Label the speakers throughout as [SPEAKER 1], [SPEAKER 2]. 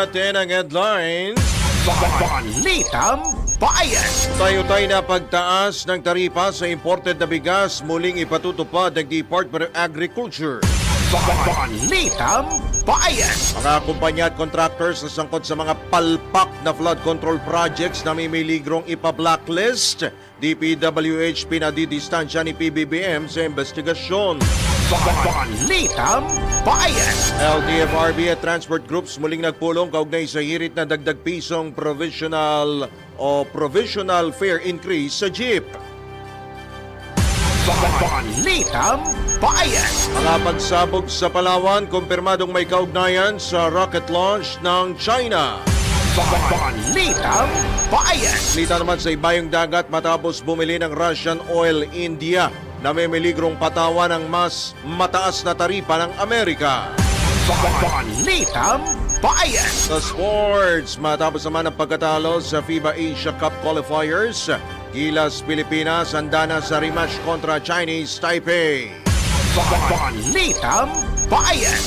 [SPEAKER 1] natin ang headlines.
[SPEAKER 2] Balitang Bayan.
[SPEAKER 1] Tayo-tayo na pagtaas ng taripa sa imported na bigas muling ipatutupad ng Department of Agriculture.
[SPEAKER 2] Balitang Bayan.
[SPEAKER 1] Mga kumpanya at contractors na sangkot sa mga palpak na flood control projects na may miligrong ipa-blacklist. DPWH pinadidistansya ni PBBM sa investigasyon.
[SPEAKER 2] Balitang Bayan.
[SPEAKER 1] LTFRB at transport groups muling nagpulong kaugnay sa hirit na dagdag pisong provisional fare increase sa jeep.
[SPEAKER 2] Balitang Bayan.
[SPEAKER 1] Mga pagsabog sa Palawan, kumpirmadong may kaugnayan sa rocket launch ng China.
[SPEAKER 2] Balitang Bayan.
[SPEAKER 1] Lita naman sa ibayong dagat matapos bumili ng Russian oil India na may miligrong patawan ng mas mataas na taripa ng Amerika.
[SPEAKER 2] Balitang Bayan.
[SPEAKER 1] Sa sports, matapos naman ang pagkatalo sa FIBA Asia Cup Qualifiers, Gilas Pilipinas handa na sa rematch kontra Chinese Taipei.
[SPEAKER 2] Balitang Bayan.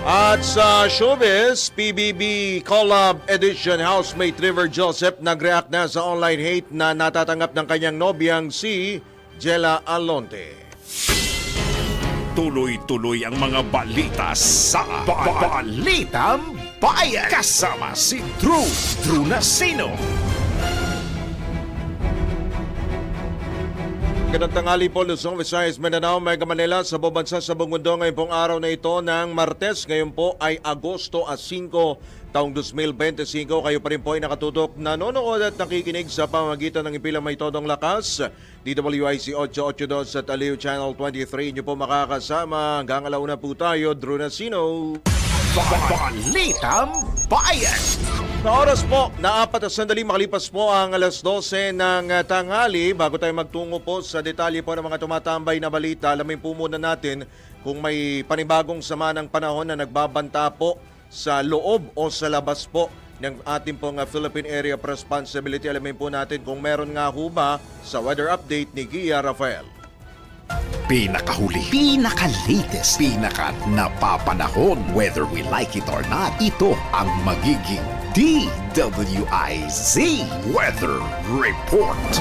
[SPEAKER 1] At sa showbiz, PBB Collab Edition housemate River Joseph nag-react na sa online hate na natatanggap ng kanyang nobyang si Jella Alonte.
[SPEAKER 2] Tuloy-tuloy ang mga balita sa Balitang Bayan. Kasama si Drew Nasino.
[SPEAKER 1] Magandang tanghali po, Luzon, Visayas, Mindanao, Mega Manila, sa buong bansa sa buong mundo ngayong pong araw na ito ng Martes. Ngayon po ay Agosto 5, taong 2025. Kayo pa rin po ay nakatutok, nanonood at nakikinig sa pamamagitan ng ipilang may todong lakas. DWIC 882 at Aliw Channel 23. Inyo po makakasama. Hanggang alauna po tayo, Drew Nasino.
[SPEAKER 2] Balitang Bayan.
[SPEAKER 1] Na oras po, na 4 sandali makalipas po ang alas 12 ng tanghali. Bago tayo magtungo po sa detalye po ng mga tumatambay na balita, alamin po muna natin kung may panibagong sama ng panahon na nagbabanta po sa loob o sa labas po ng ating pong Philippine Area of Responsibility. Alamin po natin kung meron nga ho ba sa weather update ni Gia Rafael.
[SPEAKER 2] Pinakahuli, pinaka-latest, pinaka-napapanahon. Whether we like it or not, ito ang magiging DWIZ Weather Report.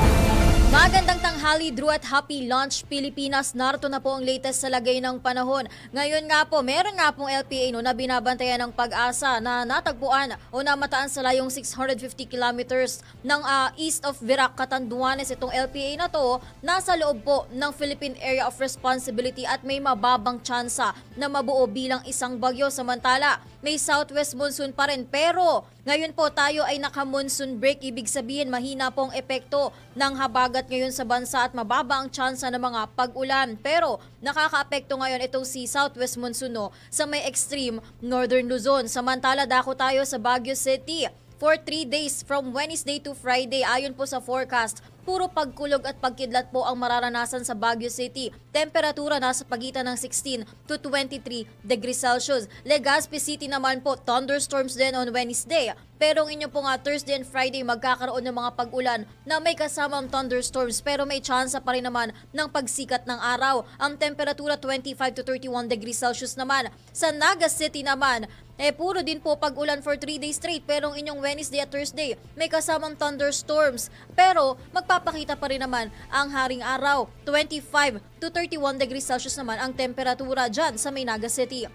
[SPEAKER 3] Magandang tanghali, Drew, at happy launch Pilipinas. Narito na po ang latest sa lagay ng panahon. Ngayon nga po, meron nga pong LPA na binabantayan ng Pag-asa na natagpuan o namataan sa layong 650 kilometers ng east of Virac, Catanduanes. Itong LPA na to, nasa loob po ng Philippine Area of Responsibility at may mababang tsansa na mabuo bilang isang bagyo. Samantala, may southwest monsoon pa rin, pero ngayon po tayo ay naka-monsoon break. Ibig sabihin mahina pong epekto ng habagat ngayon sa bansa at mababa ang tsansa ng mga pag-ulan. Pero nakaka-apekto ngayon itong si southwest monsoon sa may extreme northern Luzon. Samantala dako tayo sa Baguio City for 3 days from Wednesday to Friday. Ayon po sa forecast, puro pagkulog at pagkidlat po ang mararanasan sa Baguio City. Temperatura nasa pagitan ng 16 to 23 degrees Celsius. Legazpi City naman po, thunderstorms din on Wednesday. Pero ang inyo po nga Thursday and Friday magkakaroon ng mga pag-ulan na may kasamang thunderstorms, pero may tsansa pa rin naman ng pagsikat ng araw. Ang temperatura 25 to 31 degrees Celsius naman. Sa Naga City naman, puro din po pag-ulan for 3 days straight, pero ang inyong Wednesday at Thursday may kasamang thunderstorms. Pero magpapakita pa rin naman ang haring araw. 25 to 31 degrees Celsius naman ang temperatura dyan sa Naga City.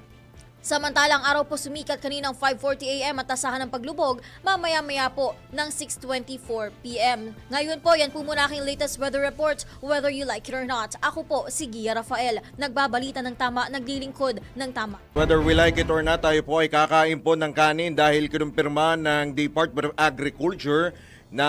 [SPEAKER 3] Samantalang araw po sumikat kaninang 5:40 AM at asahan ng paglubog mamaya-maya po ng 6:24 PM. Ngayon po, yan po muna aking latest weather report, whether you like it or not. Ako po si Gia Rafael, nagbabalita ng tama, naglilingkod ng tama.
[SPEAKER 1] Whether we like it or not, tayo po ay kakain po ng kanin dahil kinumpirma ng Department of Agriculture na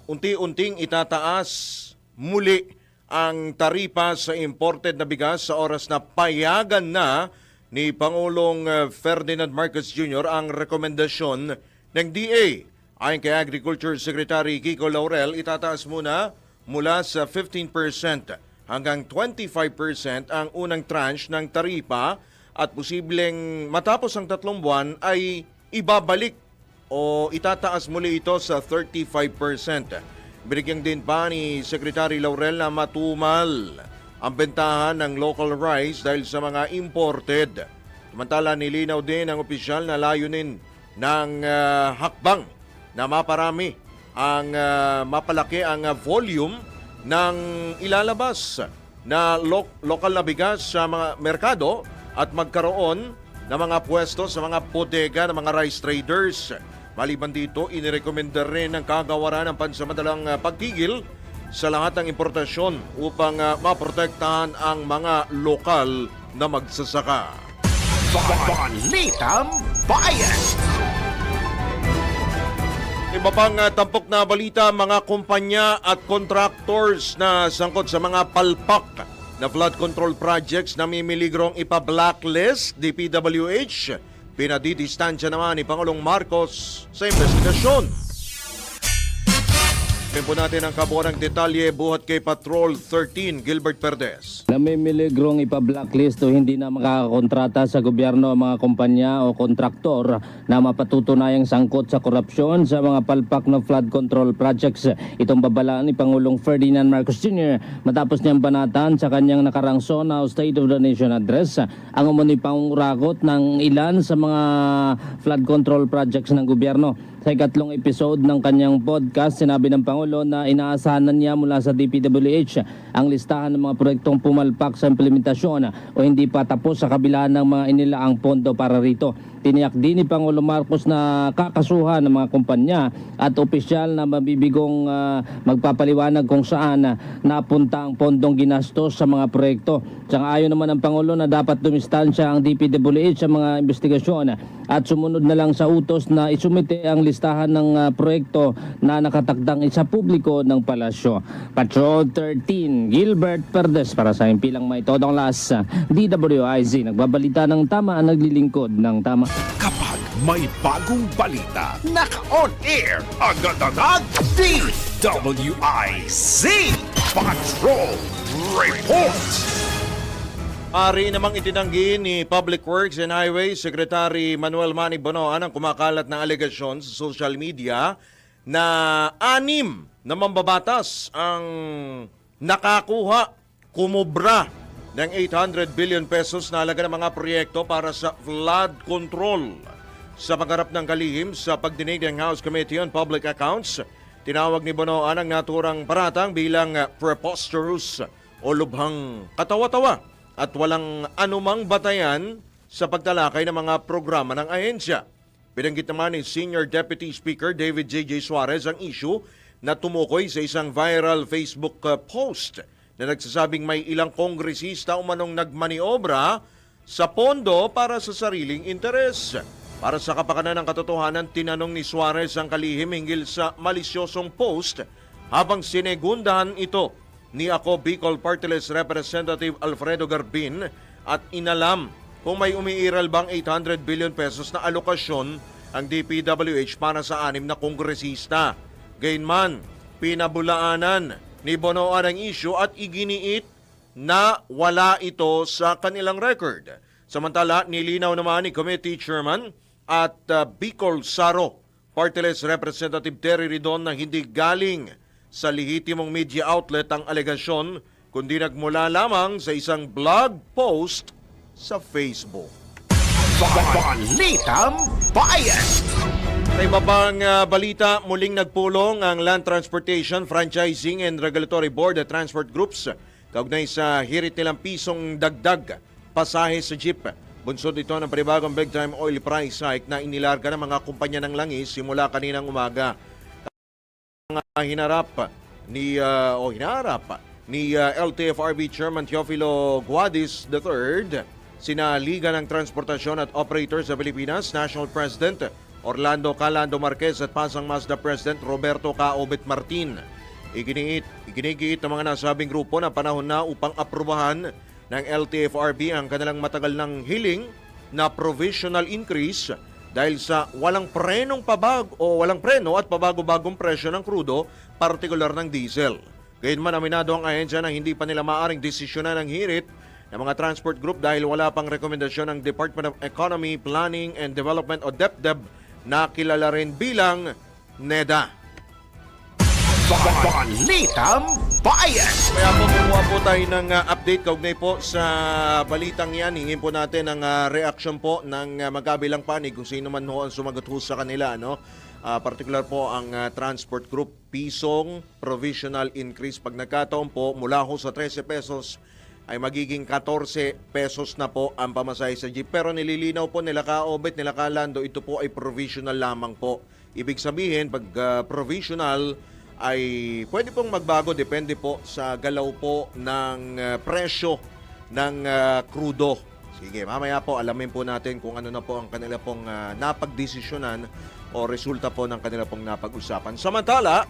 [SPEAKER 1] unti-unting itataas muli ang taripa sa imported na bigas sa oras na payagan na ni Pangulong Ferdinand Marcos Jr. ang rekomendasyon ng DA. Ayon kay Agriculture Secretary Kiko Laurel, itataas muna sa 15% hanggang 25% ang unang tranche ng taripa at posibleng matapos ang 3 buwan ay ibabalik o itataas muli ito sa 35%. Binigyan din pa ni Secretary Laurel na matumal ang bentahan ng local rice dahil sa mga imported. Samantala nilinaw din ng opisyal na layunin ng hakbang na maparami ang mapalaki ang volume ng ilalabas na lokal na bigas sa mga merkado at magkaroon ng mga pwesto sa mga bodega ng mga rice traders. Maliban dito, inirekomenda rin ng kagawaran ng pansamantalang pagtigil sa lahat ng importasyon upang maprotektahan ang mga lokal na magsasaka.
[SPEAKER 2] Balitang Bayan.
[SPEAKER 1] Iba pang tampok na balita, mga kumpanya at contractors na sangkot sa mga palpak na flood control projects na mimiligrong ipa-blacklist DPWH. Pinadidistansya naman ni Pangulong Marcos sa investigasyon. Pimpo natin ang kabuuan ng detalye buhat kay Patrol 13, Gilbert Perdes.
[SPEAKER 4] Namimiligrong ipa-blacklist o hindi na makakakontrata sa gobyerno ang mga kumpanya o kontraktor na mapatutunayang sangkot sa korupsyon sa mga palpak na flood control projects. Itong babala ni Pangulong Ferdinand Marcos Jr. matapos niyang banatan sa kanyang nakarang SONA o State of the Nation Address ang umano'y pangurakot ng ilan sa mga flood control projects ng gobyerno. Sa ikatlong episode ng kanyang podcast, sinabi ng Pangulo na inaasahan niya mula sa DPWH ang listahan ng mga proyektong pumalpak sa implementasyon o hindi pa tapos sa kabila ng mga inilaang pondo para rito. Tiniyak din ni Pangulo Marcos na kakasuhan ng mga kumpanya at opisyal na mabibigong magpapaliwanag kung saan napunta ang pondong ginastos sa mga proyekto. Sang-ayon naman ng Pangulo na dapat dumistansya ang DPWH sa mga investigasyon at sumunod na lang sa utos na isumite ang listahan ng proyekto na nakatakdang isa publiko ng palasyo. Patrol 13, Gilbert Perdes para sa impilang may todong las. DWIZ, nagbabalita ng tama, naglilingkod ng tama.
[SPEAKER 2] Kapag may bagong balita, naka-on air, agad-agad, DWIZ Patrol Report.
[SPEAKER 1] Ari namang itinanggi ni Public Works and Highways Secretary Manuel Manny Bonoan ang kumakalat na alegasyon sa social media na 6 na mambabatas ang nakakuha, kumubra ng 800 billion pesos na halaga ng mga proyekto para sa flood control. Sa pagharap ng kalihim sa pagdinig ng House Committee on Public Accounts, tinawag ni Bonoan ang naturang paratang bilang preposterous o lubhang katawa-tawa at walang anumang batayan sa pagtalakay ng mga programa ng ahensya. Binanggit naman ni Senior Deputy Speaker David J.J. Suarez ang issue na tumukoy sa isang viral Facebook post na nagsasabing may ilang kongresista umanong nagmaniobra sa pondo para sa sariling interes. Para sa kapakanan ng katotohanan, tinanong ni Suarez ang kalihim hinggil sa malisyosong post habang sinegundahan ito ni Ako Bicol Party List Representative Alfredo Garbin at inalam kung may umiiral bang 800 billion pesos na alokasyon ang DPWH para sa 6 na kongresista. Gayunman, pinabulaanan ni Bonoan ang issue at iginiit na wala ito sa kanilang record. Samantala, nilinaw naman ni Committee Chairman at Bicol Saro Party List Representative Terry Ridon na hindi galing sa lehitimong media outlet ang alegasyon kundi nagmula lamang sa isang blog post sa Facebook.
[SPEAKER 2] Balitang Bayan.
[SPEAKER 1] Sa iba pang balita, muling nagpulong ang Land Transportation, Franchising and Regulatory Board at Transport Groups kaugnay sa hirit nilang pisong dagdag pasahe sa jeep. Bunsod ito ng panibagong big time oil price hike na inilarga ng mga kumpanya ng langis simula kaninang umaga. Hinarap ni LTFRB Chairman Teofilo Guadis III, sina Liga ng Transportasyon at Operators sa Pilipinas, National President Orlando Calando Marquez at Pasang Mazda President Roberto Caobet Martin. Iginigiit ng mga nasabing grupo na panahon na upang aprubahan ng LTFRB ang kanilang matagal ng hiling na provisional increase dahil sa walang preno at pabago-bagong presyo ng krudo, partikular ng diesel. Gayunman, aminado ang ahensya na hindi pa nila maaring desisyonan ng hirit ng mga transport group dahil wala pang rekomendasyon ng Department of Economy, Planning and Development o DepDep na kilala rin bilang NEDA.
[SPEAKER 2] Balitang Bayan.
[SPEAKER 1] Kaya po kumuha po tayo ng update kaugnay po sa balitang yan. Hingin po natin ang reaksyon po ng magkabilang panig kung sino man ho ang sumagot ho sa kanila. No? Particular po ang transport group, pisong provisional increase. Pag nagkataon po, mula ho sa 13 pesos ay magiging 14 pesos na po ang pamasahe sa jeep. Pero nililinaw po nila Kaobet, nila Kalando, ito po ay provisional lamang po. Ibig sabihin, pag provisional ay pwede pong magbago, depende po sa galaw po ng presyo ng krudo. Sige, mamaya po alamin po natin kung ano na po ang kanila pong napagdesisyonan o resulta po ng kanila pong napag-usapan. Samantala,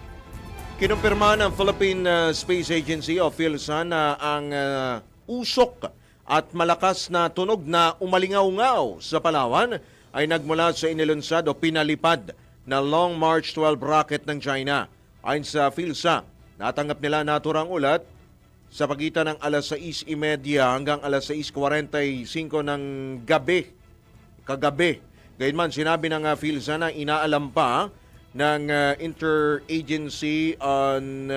[SPEAKER 1] kinumpirma ng Philippine Space Agency o PhilSA na ang usok at malakas na tunog na umalingaw-ngaw sa Palawan ay nagmula sa inilunsad o pinalipad na Long March 12 rocket ng China. Ayon sa PhilSA, natanggap nila naturang ulat sa pagitan ng alas 6:30 hanggang alas 6:45 ng kagabi. Gayunman, sinabi ng PhilSA na inaalam pa ng Interagency on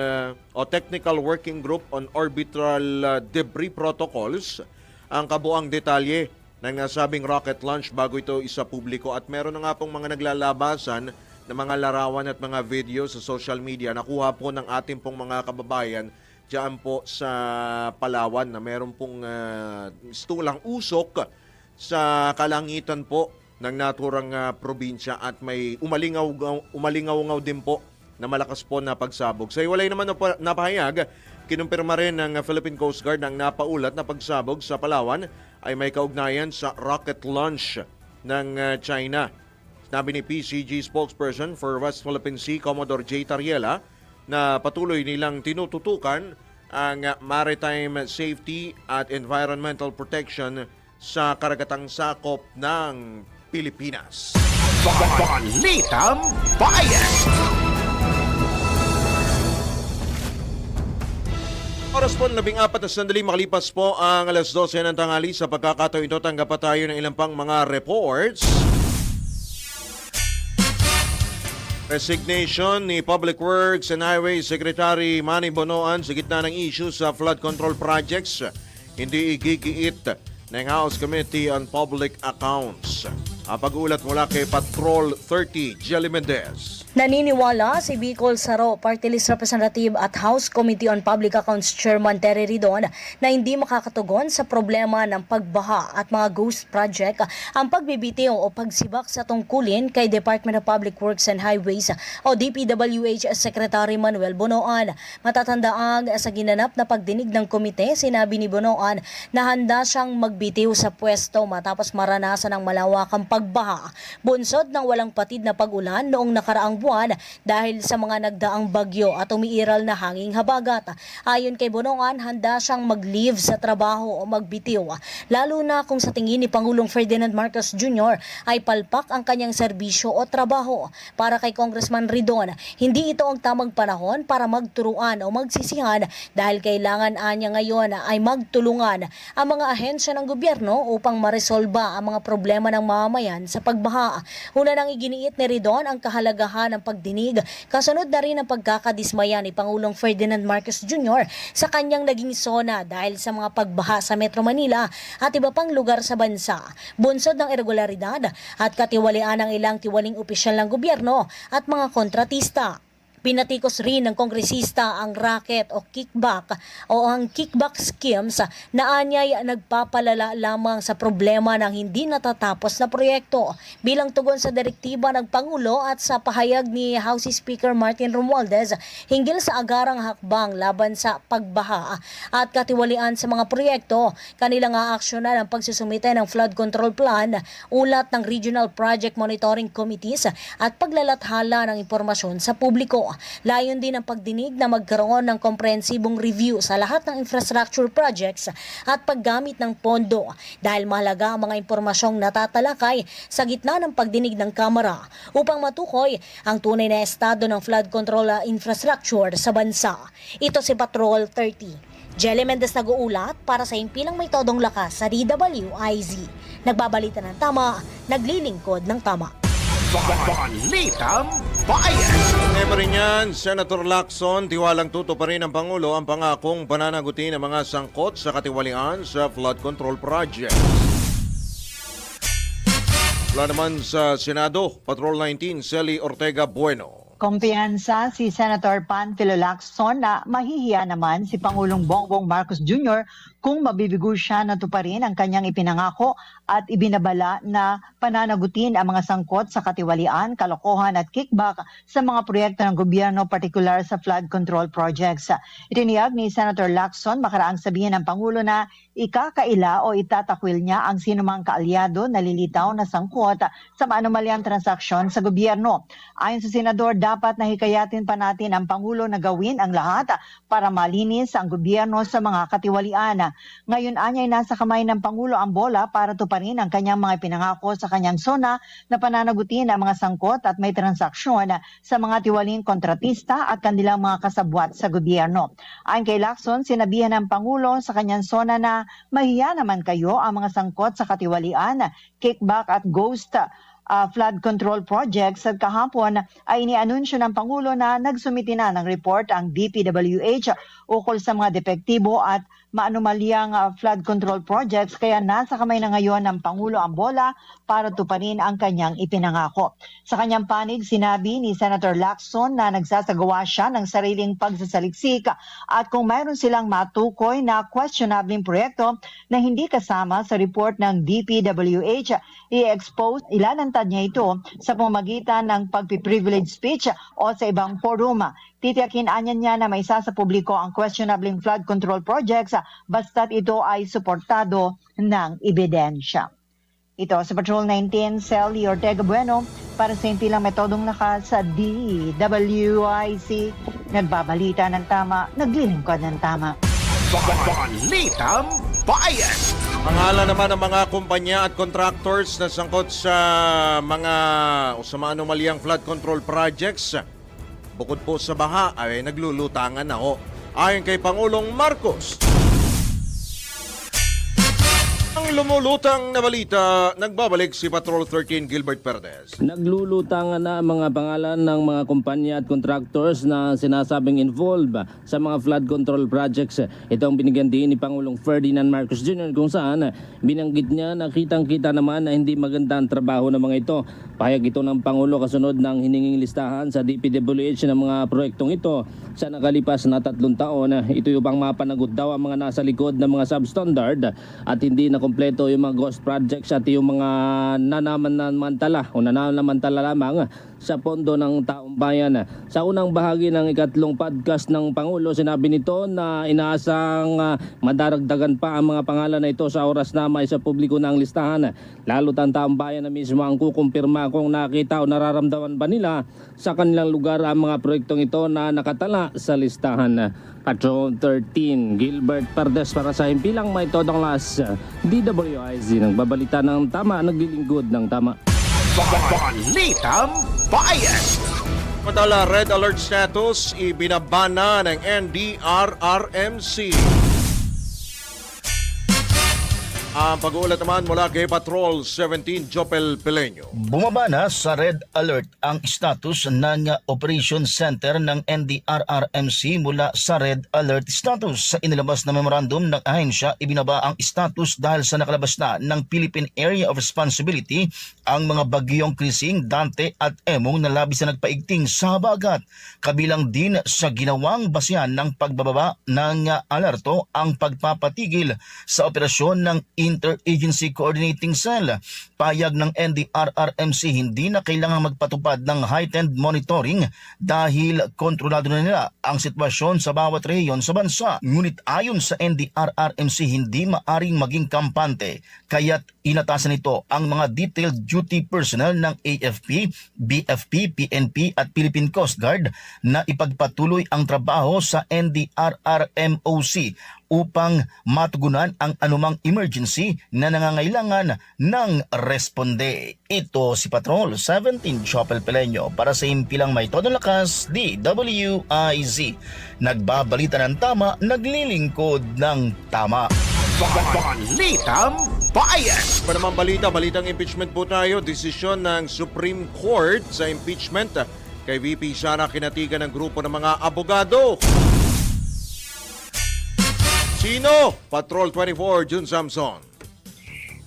[SPEAKER 1] o Technical Working Group on Orbital Debris Protocols ang kabuang detalye ng nasabing rocket launch bago ito isa publiko. At meron na nga pong mga naglalabasan ng mga larawan at mga video sa social media. Nakuha po ng ating pong mga kababayan diyan po sa Palawan na meron pong stulang usok sa kalangitan po ng naturang probinsya at may umalingaw din po na malakas po na pagsabog. Sa iwalay naman na pahayag, kinumpirma rin ng Philippine Coast Guard ang napaulat na pagsabog sa Palawan ay may kaugnayan sa rocket launch ng China. Sabi ni PCG spokesperson for West Philippine Sea, Commodore J. Tariela, na patuloy nilang tinututukan ang maritime safety at environmental protection sa karagatang sakop ng Pilipinas.
[SPEAKER 2] Balitang Bayan!
[SPEAKER 1] Oras po 14 na sandali, makalipas po ang alas 12 ng tanghali. Sa pagkakataon ito, tanggap pa tayo ng ilang pang mga reports. Resignation ni Public Works and Highways Secretary Manny Bonoan sa gitna ng issue sa flood control projects. Hindi igigiit ng House Committee on Public Accounts. Ang pag-ulat mula kay Patrol 30, Jelly Mendez.
[SPEAKER 5] Naniniwala si Bicol Saro Party List Representative at House Committee on Public Accounts Chairman Terry Ridon na hindi makakatugon sa problema ng pagbaha at mga ghost project ang pagbibitiw o pagsibak sa tungkulin kay Department of Public Works and Highways o DPWH Secretary Manuel Bonoan. Matatandaang sa ginanap na pagdinig ng komite, sinabi ni Bonoan na handa siyang magbitiw sa pwesto matapos maranasan ng malawakang pagbaha, bunsod ng walang patid na pag-ulan noong nakaraang buwan dahil sa mga nagdaang bagyo at umiiral na hanging habagat. Ayon kay Bonoan, handa siyang mag-leave sa trabaho o magbitiw, lalo na kung sa tingin ni Pangulong Ferdinand Marcos Jr. ay palpak ang kanyang serbisyo o trabaho. Para kay Congressman Ridon, hindi ito ang tamang panahon para magturuan o magsisihan dahil kailangan niya ngayon ay magtulungan ang mga ahensya ng gobyerno upang maresolba ang mga problema ng mamamayan sa pagbaha. Una nang iginiit ni Ridon ang kahalagahan ng pagdinig, kasunod na rin ang pagkakadismaya ni Pangulong Ferdinand Marcos Jr. sa kanyang naging sona dahil sa mga pagbaha sa Metro Manila at iba pang lugar sa bansa. Bunsod ng irregularidad at katiwalian ng ilang tiwaling opisyal ng gobyerno at mga kontratista. Pinatikos rin ng kongresista ang racket o kickback o ang kickback schemes na anyay nagpapalala lamang sa problema ng hindi natatapos na proyekto. Bilang tugon sa direktiba ng Pangulo at sa pahayag ni House Speaker Martin Romualdez hinggil sa agarang hakbang laban sa pagbaha at katiwalian sa mga proyekto, kanilang aaksyonan ang pagsusumite ng flood control plan, ulat ng Regional Project Monitoring Committees at paglalathala ng impormasyon sa publiko. Layon din ang pagdinig na magkaroon ng komprehensibong review sa lahat ng infrastructure projects at paggamit ng pondo dahil mahalaga ang mga impormasyong natatalakay sa gitna ng pagdinig ng Kamara upang matukoy ang tunay na estado ng flood control infrastructure sa bansa. Ito si Patrol 30. Jelly Mendez nag-uulat para sa himpilang may todong lakas sa DWIZ. Nagbabalita ng tama, naglilingkod ng tama.
[SPEAKER 2] Balitang Bayan.
[SPEAKER 1] Tema rin yan, Senator Lacson, tiwalang tuto pa rin ng Pangulo ang pangakong pananagutin ng mga sangkot sa katiwalian sa flood control project. Wala naman sa Senado, Patrol 19, Celi Ortega Bueno.
[SPEAKER 6] Kumpiyansa si Senator Panfilo Lacson na mahihiya naman si Pangulong Bongbong Marcos Jr. kung mabibigo siya na tuparin ang kanyang ipinangako at ibinabala na pananagutin ang mga sangkot sa katiwalian, kalokohan at kickback sa mga proyekto ng gobyerno, partikular sa flood control projects. Itiniyag ni Senator Lacson makaraang sabihin ng Pangulo na ikakaila o itatakwil niya ang sinumang kaalyado na lilitaw na sangkot sa maanumalyang transaksyon sa gobyerno. Ayon sa Senador, dapat nahikayatin pa natin ang Pangulo na gawin ang lahat para malinis ang gobyerno sa mga katiwalian. Ngayon anya'y nasa kamay ng Pangulo ang bola para tuparin ang kanyang mga pinangako sa kanyang sona na pananagutin ang mga sangkot at may transaksyon sa mga tiwaling kontratista at kanilang mga kasabwat sa gobyerno. Ayon kay Lacson, sinabihan ng Pangulo sa kanyang sona na mahiya naman kayo ang mga sangkot sa katiwalian, kickback at ghost flood control projects. At kahapon ay inianunsyo ng Pangulo na nagsumiti na ng report ang DPWH ukol sa mga depektibo at maanumalyang flood control projects, kaya nasa kamay na ngayon ng Pangulo ang bola para tuparin ang kanyang ipinangako. Sa kanyang panig, sinabi ni Senator Lacson na nagsasagawa siya ng sariling pagsasaliksik at kung mayroon silang matukoy na questionable proyekto na hindi kasama sa report ng DPWH, i-expose, ilalantad niya ito sa pamamagitan ng pagpiprivilege speech o sa ibang forum. Titiyakin niya na may isa sa publiko ang questionable flood control projects basta't ito ay suportado ng ebidensya. Ito sa Patrol 19, Celi Ortega Bueno para sa impilang metodong lakas sa DWIC. Nagbabalita ng tama, naglilingkod ng tama.
[SPEAKER 2] Balitang Bayan.
[SPEAKER 1] Pangalan naman ng mga kumpanya at contractors na sangkot sa mga anomalyang flood control projects, bukod po sa baha ay naglulutangan na ho. Ayon kay Pangulong Marcos. Ang lumulutang na balita, nagbabalik si Patrol 13 Gilbert Perez.
[SPEAKER 4] Naglulutangan na ang mga pangalan ng mga kumpanya at contractors na sinasabing involved sa mga flood control projects. Ito ang binigyan din ni Pangulong Ferdinand Marcos Jr. kung saan binanggit niya na kitang-kita naman na hindi maganda ang trabaho ng mga ito. Pahayag ito ng Pangulo kasunod ng hininging listahan sa DPWH ng mga proyektong ito sa nakalipas na 3 taon. Ito yung bang mapanagot daw ang mga nasa likod ng mga substandard at hindi na kompleto yung mga ghost projects at yung mga nanamantala lamang sa pondo ng taong bayan. Sa unang bahagi ng ikatlong podcast ng Pangulo, sinabi nito na inaasang madaragdagan pa ang mga pangalan na ito sa oras na may sa publiko ng listahan. Lalo't ang taong bayan na mismo ang kukumpirma kung nakita o nararamdaman ba nila sa kanilang lugar ang mga proyektong ito na nakatala sa listahan. Patrol 13, Gilbert Perez para sa himpilang may todong las. DWIZ, nagbabalita ng tama, naglilingkod ng tama.
[SPEAKER 2] Balitang Bayan.
[SPEAKER 1] Matala red alert status ibinabana ng NDRRMC. Ang pag-uulat naman mula kay Patrol 17 Jopel Peleño.
[SPEAKER 7] Bumaba na sa red alert ang status ng Operation Center ng NDRRMC mula sa red alert status. Sa inilabas na memorandum ng ahensya, ibinaba ang status dahil sa nakalabas na ng Philippine Area of Responsibility ang mga bagyong Krising, Dante at Emong na labis na nagpaigting sa habagat. Kabilang din sa ginawang basihan ng pagbababa ng alerto ang pagpapatigil sa operasyon ng Interagency Coordinating Cell. Payag ng NDRRMC, hindi na kailangang magpatupad ng heightened monitoring dahil kontrolado na nila ang sitwasyon sa bawat rehiyon sa bansa. Ngunit ayon sa NDRRMC, hindi maaring maging kampante, kaya't inatasan nito ang mga detailed duty personnel ng AFP, BFP, PNP at Philippine Coast Guard na ipagpatuloy ang trabaho sa NDRRMOC upang matugunan ang anumang emergency na nangangailangan ng responde. Ito si Patrol 17 Chopel Peleño para sa impilang may todong lakas, DWIZ. Nagbabalita ng tama, naglilingkod ng tama.
[SPEAKER 2] Balitang Bayan.
[SPEAKER 1] Pa naman balitang impeachment po tayo. Desisyon ng Supreme Court sa impeachment kay VP Sara kinatigan ng grupo ng mga abogado. Sino? Patrol 24, June Samson.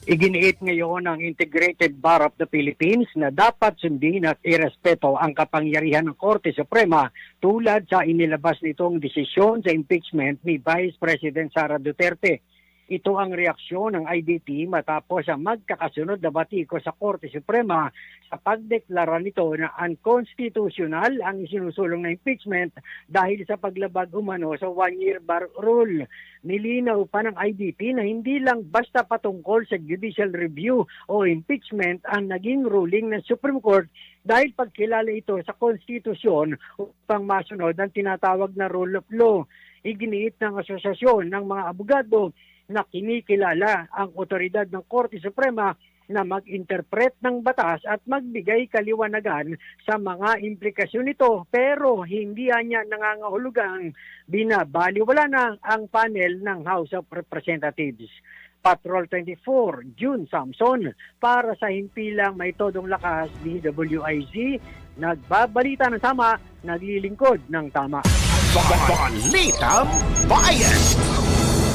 [SPEAKER 8] Iginiit ngayon ng Integrated Bar of the Philippines na dapat sundin at irespeto ang kapangyarihan ng Korte Suprema tulad sa inilabas nitong desisyon sa impeachment ni Vice President Sara Duterte. Ito ang reaksyon ng IDT matapos ang magkakasunod na batiko sa Korte Suprema sa pagdeklara nito na unconstitutional ang isinusulong na impeachment dahil sa paglabag umano sa one-year bar rule. Nilinaw pa ng IDT na hindi lang basta patungkol sa judicial review o impeachment ang naging ruling ng Supreme Court dahil pagkilala ito sa konstitusyon upang masunod ang tinatawag na rule of law. Iginiit ng asosasyon ng mga abogado na kinikilala ang otoridad ng Korte Suprema na mag-interpret ng batas at magbigay kaliwanagan sa mga implikasyon nito, pero hindi niya nangangahulugang binabaliwala na ang panel ng House of Representatives. Patrol 24, June Samson, para sa himpilang may todong lakas, DWIZ, nagbabalita ng tama, naglilingkod ng tama.
[SPEAKER 2] Balitang Bayan.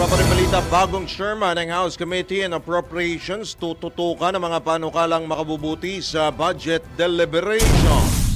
[SPEAKER 1] Paparimbalita, bagong chairman ng House Committee on Appropriations tututukan ng mga panukalang makabubuti sa budget deliberations.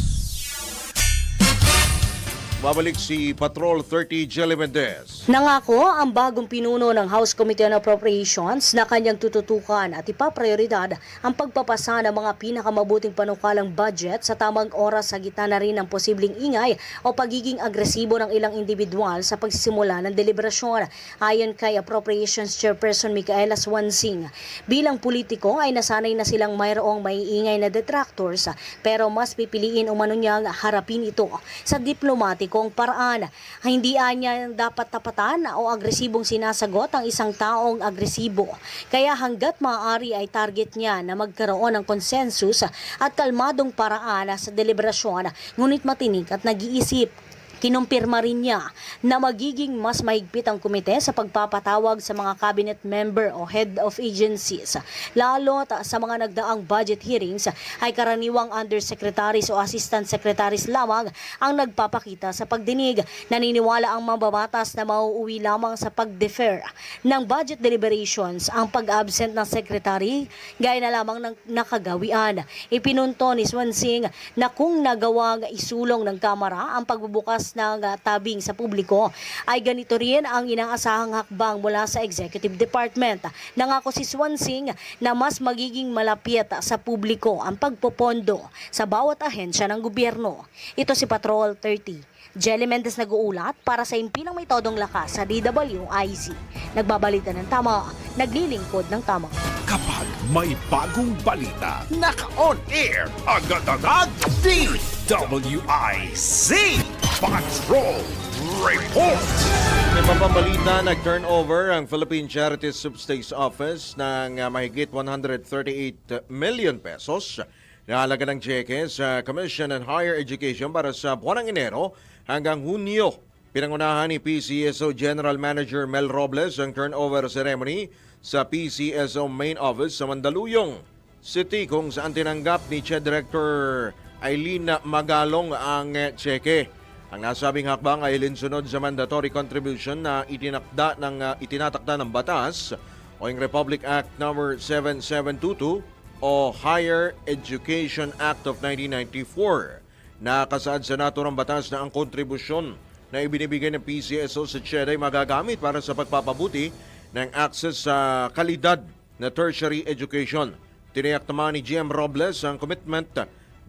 [SPEAKER 1] Babalik si Patrol 30 Jelly Mendez.
[SPEAKER 5] Nangako ang bagong pinuno ng House Committee on Appropriations na kanyang tututukan at ipaprioridad ang pagpapasa ng mga pinakamabuting panukalang budget sa tamang oras sa gitna na rin ng posibleng ingay o pagiging agresibo ng ilang individual sa pagsisimula ng deliberasyon. Ayon kay Appropriations Chairperson Micaela Swansing, bilang politiko ay nasanay na silang mayroong maiingay na detractors pero mas pipiliin umano niyang harapin ito sa diplomatikong paraan. Hindi niya dapat tapatan o agresibong sinasagot ang isang taong agresibo. Kaya hanggat maaari ay target niya na magkaroon ng konsensus at kalmadong paraan sa deliberasyon, ngunit matinik at nag-iisip. Kinumpirma rin niya na magiging mas mahigpit ang komite sa pagpapatawag sa mga cabinet member o head of agencies. Lalo't sa mga nagdaang budget hearings ay karaniwang undersecretaries o assistant secretaries lamang ang nagpapakita sa pagdinig. Naniniwala ang mambabatas na mauuwi lamang sa pag-defer ng budget deliberations ang pag-absent ng secretary gaya na lamang ng nakagawian. Ipinunto ni Swansing na kung nagawang isulong ng Kamara ang pagbubukas ng tabing sa publiko ay ganito rin ang inaasahang hakbang mula sa Executive Department. Nangako si Swansing na mas magiging malapit sa publiko ang pagpopondo sa bawat ahensya ng gobyerno. Ito si Patrol 30. Jelly Mendez nag-uulat para sa impilang may todong lakas sa DWIZ. Nagbabalita ng tama, naglilingkod ng tama.
[SPEAKER 2] Kapag may bagong balita, naka-on air, agad-agad, DWIZ Patrol Report.
[SPEAKER 1] May papabalita, nag-turnover ang Philippine Charities Substation Office ng mahigit 138 million pesos na halaga ng cheque sa Commission on Higher Education para sa buwan ng Enero hanggang Hunyo. Pinangunahan ni PCSO General Manager Mel Robles ang turnover ceremony sa PCSO Main Office sa Mandaluyong City kung saan tinanggap ni CHED Director Eileen Magalong ang cheque. Ang nasabing hakbang ay linsunod sa mandatory contribution na itinatakda ng batas o yung Republic Act No. 7722 o Higher Education Act of 1994. Nakasaad sa naturang batas na ang kontribusyon na ibinibigay ng PCSO sa CHED ay magagamit para sa pagpapabuti ng access sa kalidad na tertiary education. Tiniyak naman ni GM Robles ang commitment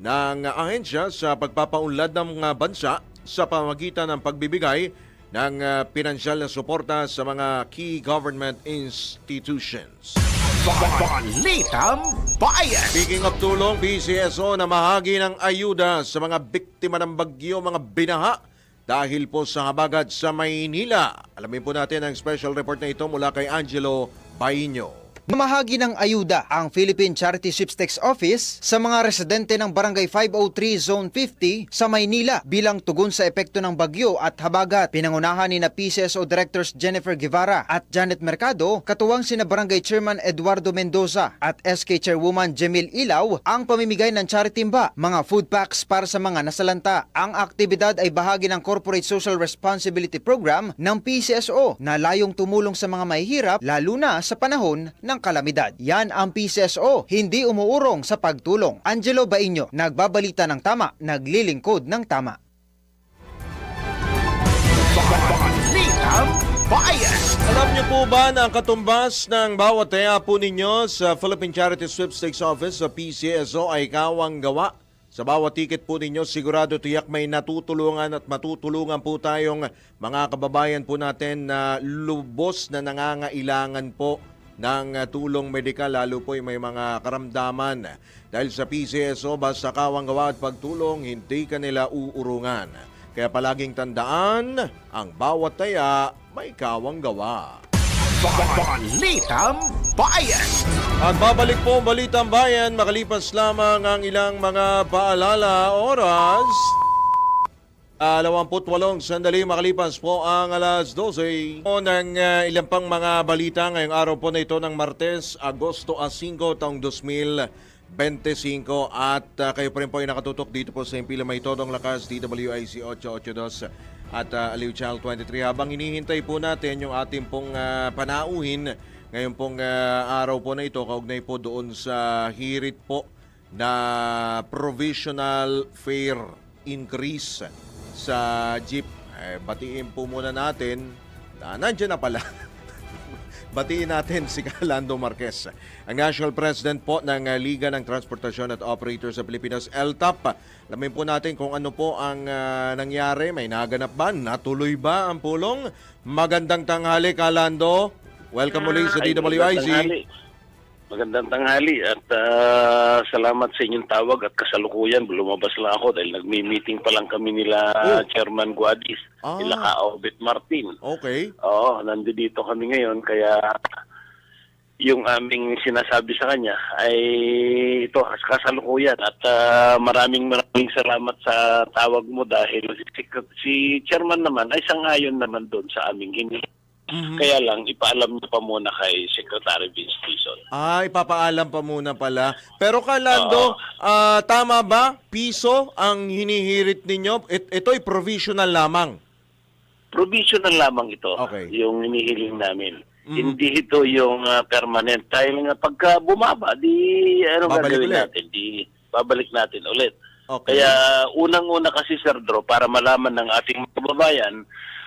[SPEAKER 1] ng ahensya sa pagpapaunlad ng bansa sa pamamagitan ng pagbibigay ng pinansyal na suporta sa mga key government institutions.
[SPEAKER 2] Balitang Bayan.
[SPEAKER 1] Speaking of tulong, PCSO na mahagi ng ayuda sa mga biktima ng bagyo, mga binaha dahil po sa habagat sa Maynila. Alamin po natin ang special report na ito mula kay Angelo Baino.
[SPEAKER 9] Namahagi ng ayuda ang Philippine Charity Sweepstakes Office sa mga residente ng Barangay 503 Zone 50 sa Maynila bilang tugon sa epekto ng bagyo at habagat. Pinangunahan ni na PCSO Directors Jennifer Guevara at Janet Mercado, katuwang sina Barangay Chairman Eduardo Mendoza at SK Chairwoman Jemil Ilaw ang pamimigay ng charity timba, mga food packs para sa mga nasalanta. Ang aktibidad ay bahagi ng Corporate Social Responsibility Program ng PCSO na layong tumulong sa mga mahihirap lalo na sa panahon ng kalamidad. Yan ang PCSO, hindi umuurong sa pagtulong. Angelo Bainyo, nagbabalita ng tama, naglilingkod ng tama.
[SPEAKER 2] Balitang Bayan.
[SPEAKER 1] Alam niyo po ba na ang katumbas ng bawat taya po ninyo sa Philippine Charity Sweepstakes Office sa PCSO ay kawang gawa? Sa bawat ticket po ninyo, sigurado tiyak may natutulungan at matutulungan po tayong mga kababayan po natin na lubos na nangangailangan po ng tulong medikal, lalo po yung may mga karamdaman. Dahil sa PCSO, basta kawang gawa at pagtulong, hindi ka nila uurungan. Kaya palaging tandaan, ang bawat taya may kawang gawa.
[SPEAKER 2] Balitang Bayan.
[SPEAKER 1] At babalik po ang Balitang Bayan, makalipas lamang ang ilang mga paalala. Oras 28 sandali makalipas po ang alas 12 ng ilang pang mga balita ngayong araw po na ito ng Martes, Agosto 5, taong 2025. At kayo pa rin po ay nakatutok dito po sa Impila May Todong Lakas, DWIC 882 at Aliw Channel 23. Habang hinihintay po natin yung ating pong panauhin ngayon pong araw po na ito, kaugnay po doon sa hirit po na provisional fare increase sa jeep. Batiin po muna natin nandiyan na pala. Batiin natin si Calando Marquez, ang National President po ng Liga ng Transportasyon at Operators sa Pilipinas, LTAP. Alamin po natin kung ano po ang nangyari. May naganap ba? Natuloy ba ang pulong? Magandang tanghali, Calando. Welcome muli sa DWIC.
[SPEAKER 10] Magandang tanghali at salamat sa inyong tawag at kasalukuyan. Lumabas lang ako dahil nagmi-meeting pa lang kami nila Chairman Guadis, nila Kaobet Martin.
[SPEAKER 1] Okay.
[SPEAKER 10] Oo, nandito kami ngayon kaya yung aming sinasabi sa kanya ay ito kasalukuyan at maraming salamat sa tawag mo dahil si Chairman naman ay sangayon naman doon sa aming hiningi. Kaya lang, ipaalam niyo pa muna kay Secretary Vince Dizon.
[SPEAKER 1] Ipapaalam pa muna pala. Pero Calando, tama ba? Piso ang hinihirit ninyo? Ito'y provisional lamang.
[SPEAKER 10] Provisional lamang ito, yung hinihiling namin. Hindi ito yung permanent. Dahil nga pagka bumaba, gagawin natin? Babalik natin ulit.
[SPEAKER 1] Okay.
[SPEAKER 10] Kaya unang-una kasi, Sir Dro, para malaman ng ating kababayan,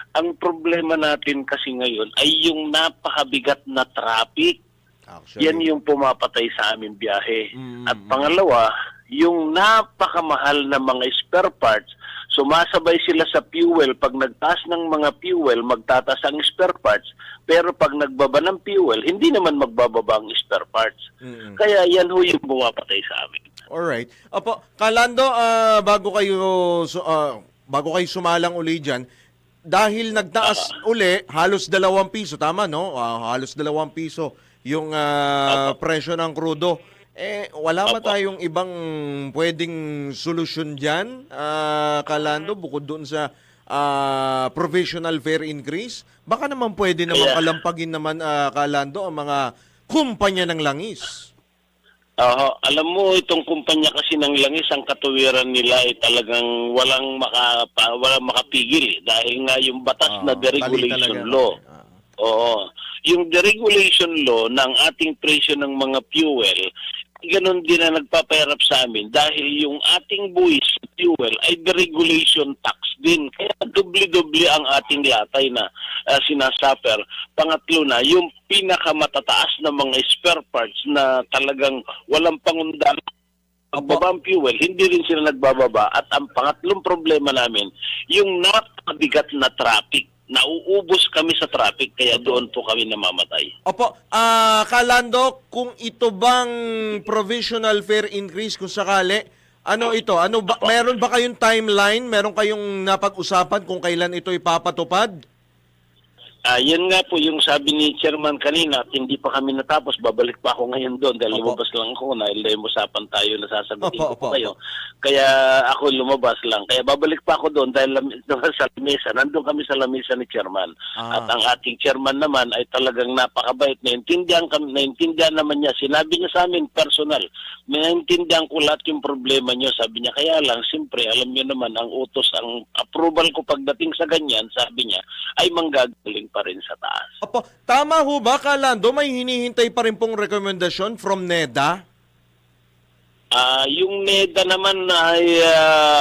[SPEAKER 10] ang problema natin kasi ngayon ay yung napakabigat na traffic.
[SPEAKER 1] Actually,
[SPEAKER 10] yan yung pumapatay sa aming biyahe. At pangalawa, yung napakamahal na mga spare parts, sumasabay sila sa fuel. Pag nagtaas ng mga fuel, magtataas ang spare parts. Pero pag nagbaba ng fuel, hindi naman magbababa ang spare parts. Kaya yan ho yung pumapatay sa amin.
[SPEAKER 1] Alright. Opo, Calando, bago kayo sumalang uli dyan, dahil nagtaas uli, halos 2 piso, tama no? Halos 2 piso yung presyo ng krudo. Wala ba tayong ibang pwedeng solusyon dyan, Calando, bukod doon sa provisional fare increase? Baka naman pwede naman kalampagin naman, Calando, ang mga kumpanya ng langis.
[SPEAKER 10] Alam mo, itong kumpanya kasi ng langis, ang katuwiran nila ay talagang walang makapigil dahil nga yung batas na deregulation law. Yung deregulation law ng ating presyo ng mga fuel, ganun din na nagpapahirap sa amin dahil yung ating buwis fuel ay deregulation tax din. Kaya doble-doble ang ating latay na sinasuffer. Pangatlo na, yung pinakamatataas na mga spare parts na talagang walang pangundan. Pagbaba ang fuel, hindi rin sila nagbababa. At ang pangatlong problema namin, yung napakabigat na traffic. Nauubos kami sa traffic, kaya doon po kami namamatay.
[SPEAKER 1] Opo, Calando, kung ito bang provisional fare increase kung sakali, ano ito? Meron ba kayong timeline? Meron kayong napag-usapan kung kailan ito ipapatupad?
[SPEAKER 10] Yun nga po yung sabi ni Chairman kanina at hindi pa kami natapos. Babalik pa ako ngayon doon dahil
[SPEAKER 1] Opo.
[SPEAKER 10] lumabas lang ako dahil may usapan tayo na sasagutin
[SPEAKER 1] Opo,
[SPEAKER 10] ko
[SPEAKER 1] opo,
[SPEAKER 10] kayo. Kaya ako lumabas lang. Kaya babalik pa ako doon dahil sa lamesa. Nandun kami sa lamesa ni Chairman. At ang ating Chairman naman ay talagang napakabait. Naintindihan naman niya. Sinabi niya sa amin personal. Naintindihan ko lahat yung problema niyo. Sabi niya, kaya lang, siyempre, alam niyo naman, ang utos, ang approval ko pagdating sa ganyan, sabi niya, ay manggagaling pa rin sa taas.
[SPEAKER 1] Opo, tama ho ba, Kalando, may hinihintay pa rin pong rekomendasyon from NEDA?
[SPEAKER 10] Yung NEDA naman ay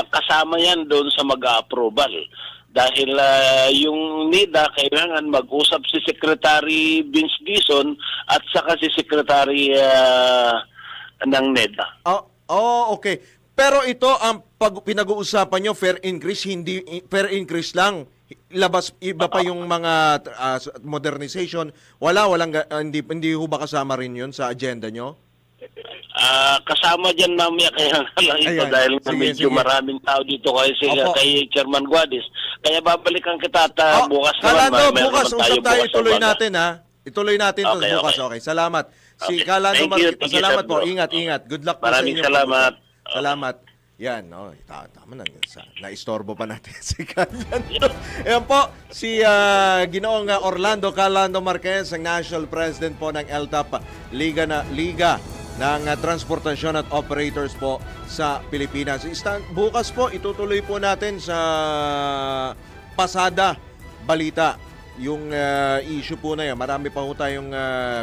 [SPEAKER 10] kasama yan doon sa mag-approval. Dahil yung NEDA kailangan mag-usap si Secretary Vince Dizon at saka si Secretary ng NEDA.
[SPEAKER 1] Okay. Pero ito ang pinag-uusapan nyo, fair increase, hindi fair increase lang. Labas iba pa yung mga modernization. Hindi ho ba kasama rin yun sa agenda nyo?
[SPEAKER 10] Kasama dyan mamaya kaya nga lang ito.
[SPEAKER 1] Ayan.
[SPEAKER 10] Dahil
[SPEAKER 1] Sige,
[SPEAKER 10] medyo
[SPEAKER 1] sige.
[SPEAKER 10] maraming tao dito kay Chairman Guadis. Kaya babalikan kita at bukas
[SPEAKER 1] Kalando,
[SPEAKER 10] meron
[SPEAKER 1] bukas
[SPEAKER 10] naman
[SPEAKER 1] usap tayo,
[SPEAKER 10] bukas sa
[SPEAKER 1] ituloy
[SPEAKER 10] umaga.
[SPEAKER 1] natin ha. Ituloy natin to
[SPEAKER 10] Okay,
[SPEAKER 1] bukas.
[SPEAKER 10] okay.
[SPEAKER 1] Okay, salamat. Si
[SPEAKER 10] Okay.
[SPEAKER 1] Kalando,
[SPEAKER 10] Thank you,
[SPEAKER 1] salamat
[SPEAKER 10] sir,
[SPEAKER 1] po.
[SPEAKER 10] bro.
[SPEAKER 1] Ingat. Good luck po
[SPEAKER 10] Maraming
[SPEAKER 1] sa inyo.
[SPEAKER 10] salamat.
[SPEAKER 1] Salamat. Yan, tama na. Naistorbo pa natin si Kalando. Ayan po, si Ginoong Orlando Calando Marquez, ang National President po ng LTAP, Liga ng Transportasyon at Operators po sa Pilipinas. Bukas po, itutuloy po natin sa Pasada Balita. Yung issue po na yan, marami pa po tayong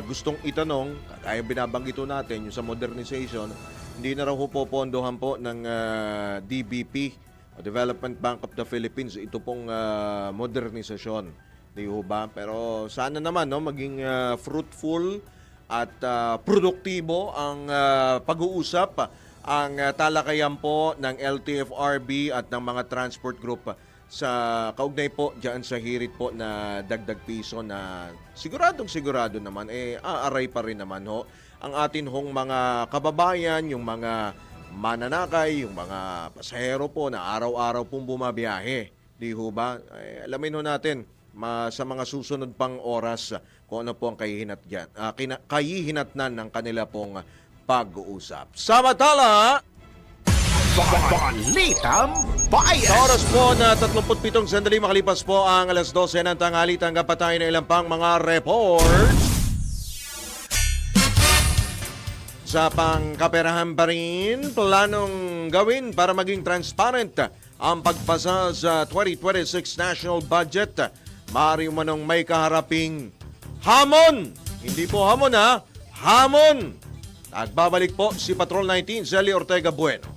[SPEAKER 1] gustong itanong, kaya binabanggit po natin, yung sa modernization, hindi na raw po pondohan po ng DBP, o Development Bank of the Philippines, ito pong modernisasyon. Di ho ba? Pero sana naman maging fruitful at produktibo ang pag-uusap, ang talakayan po ng LTFRB at ng mga transport group sa kaugnay po diyan sa hirit po na dagdag piso na sigurado naman aaray pa rin naman ho ang atin hong mga kababayan, yung mga mananakay, yung mga pasahero po na araw-araw pong bumabiyahe. Di ho ba? Alamin ho natin sa mga susunod pang oras kung ano po ang kahihinatnan ng kanila pong pag-uusap. Samantala,
[SPEAKER 2] Balitang Bayan.
[SPEAKER 1] sa oras po na 37 sandali makalipas po ang alas 12 ng tanghali, tanggap pa tayo ng ilang pang mga reports. Sa pangkaperahan pa rin, planong gawin para maging transparent ang pagpasa sa 2026 national budget. Maaari manong may kaharaping hamon. Hindi po hamon hamon. Nagbabalik po si Patrol 19, Zelly Ortega Bueno.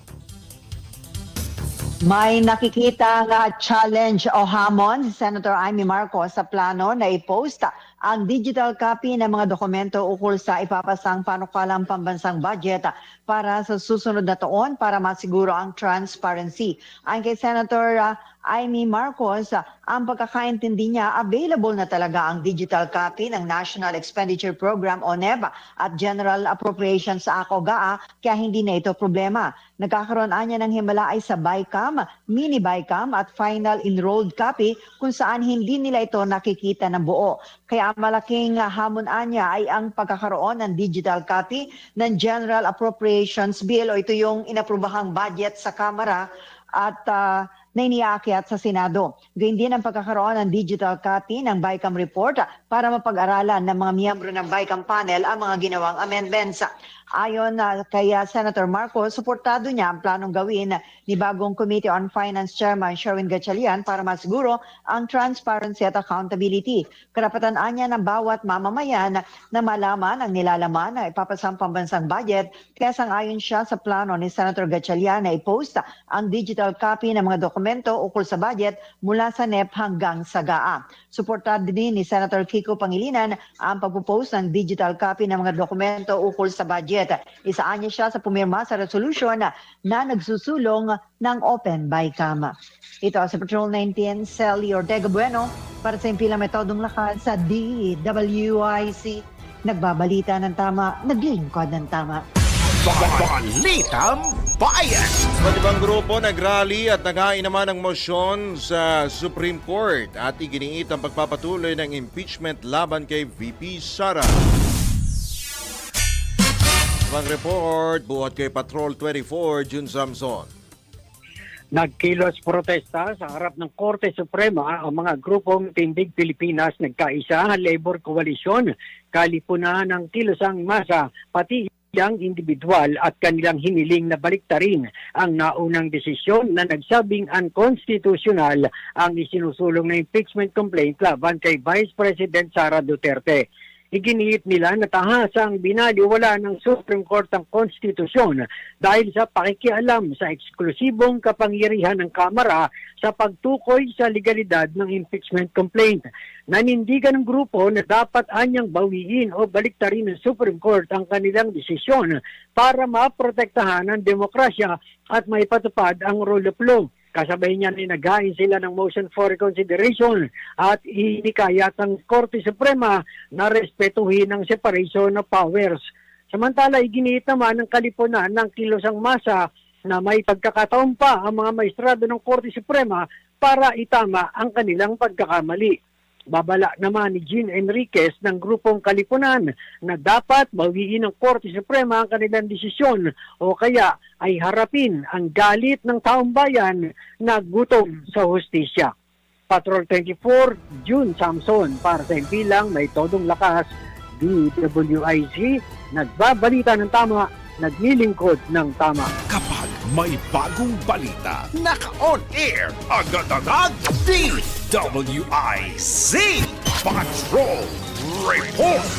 [SPEAKER 6] May nakikita nga challenge o hamon si Senator Amy Marcos sa plano na i-post ang digital copy ng mga dokumento ukol sa ipapasang panukalang pambansang budget para sa susunod na taon para masiguro ang transparency. Ayon kay Senator Amy Marcos, ang pagkakaintindi niya, available na talaga ang digital copy ng National Expenditure Program o NEP at General Appropriations sa ACOGA, kaya hindi na ito problema. Nagkakaroon niya ng himala ay sa BICAM, mini BICAM at final enrolled copy kung saan hindi nila ito nakikita ng buo. Kaya malaking hamon niya ay ang pagkakaroon ng digital copy ng General Appropriations Bill o ito yung inaprubahang budget sa Kamara at na iniaakyat sa Senado. Gayun din ang pagkakaroon ng digital copy ng BICAM report para mapag-aralan ng mga miyembro ng BICAM panel ang mga ginawang amendments. Ayon kay Senator Marcos, suportado niya ang planong gawin ni bagong Committee on Finance Chairman Sherwin Gatchalian para masiguro ang transparency at accountability. Karapatan niya ng bawat mamamayan na malaman ang nilalaman na ipapasang pambansang budget, kaya sang-ayon siya sa plano ni Senator Gatchalian na i-post ang digital copy ng mga dokumento ukol sa budget mula sa NEP hanggang sa GAA. Suportado din ni Senator Kiko Pangilinan ang pagpo-post ng digital copy ng mga dokumento ukol sa budget. Isaan niya siya sa pumirma sa resolution na nagsusulong ng Open BICAM. Ito sa Patrol 19, Sally Ortega Bueno para sa impilang metodong lakad sa DWIC. Nagbabalita ng tama, naglilingkod ng tama.
[SPEAKER 2] Balitang Bayan.
[SPEAKER 1] Iba't ibang grupo nagrally at naghain naman ng motion sa Supreme Court at iginiit ang pagpapatuloy ng impeachment laban kay VP Sara. Ibang report, buhat kay Patrol 24, June Samson.
[SPEAKER 8] Nagkilos protesta sa harap ng Korte Suprema ang mga grupong Tindig Pilipinas Nagkaisa, Labor Coalition, Kalipunan ng Kilosang Masa, pati ilang individual at kanilang hiniling na baliktarin ang naunang desisyon na nagsabing unconstitutional ang isinusulong na impeachment complaint laban kay Vice President Sara Duterte. Iginiit nila na tahasang binaliwala ng Supreme Court ang konstitusyon dahil sa pakikialam sa eksklusibong kapangyarihan ng Kamara sa pagtukoy sa legalidad ng impeachment complaint. Nanindigan ng grupo na dapat anyang bawiin o baliktarin ng Supreme Court ang kanilang desisyon para maprotektahan ang demokrasya at maipatupad ang rule of law. Kasabay niya ni naghain sila ng motion for reconsideration at inikayat ng Korte Suprema na respetuhin ang separation of powers. Samantala, iginiit naman ng Kalipunan ng Kilosang Masa na may pagkakataon pa ang mga maestrado ng Korte Suprema para itama ang kanilang pagkakamali. Babala naman ni Jean Enriquez ng grupong Kalipunan na dapat bawiin ng Korte Suprema ang kanilang desisyon o kaya ay harapin ang galit ng taong bayan na gutom sa hustisya. Patrol 24, June Samson para sa Impilang May Todong Lakas, DWIC, nagbabalita ng tama, naglilingkod ng tama.
[SPEAKER 2] Kapag may bagong balita, naka-on air, agad-agad, DWIZ Patrol Report.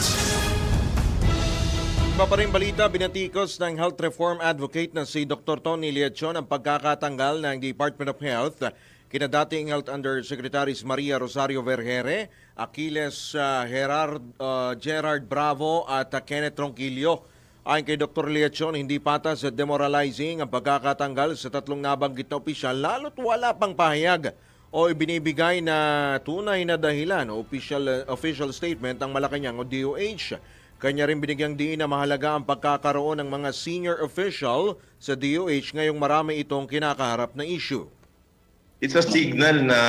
[SPEAKER 1] Iba pa rin balita, binatikos ng health reform advocate na si Dr. Tony Liachon ang pagkakatanggal ng Department of Health kina dating Health Undersecretaries Maria Rosario Vergere, Aquiles Gerard Bravo at Kenneth Tronquillo. Ayon kay Dr. Liachon, hindi patas at demoralizing ang pagkakatanggal sa tatlong nabanggit na opisyal lalo't wala pang pahayag o ibinibigay na tunay na dahilan o official statement ng Malacanang o DOH. Kanya rin binigyang diin na mahalaga ang pagkakaroon ng mga senior official sa DOH ngayong marami itong kinakaharap na issue.
[SPEAKER 11] It's a signal na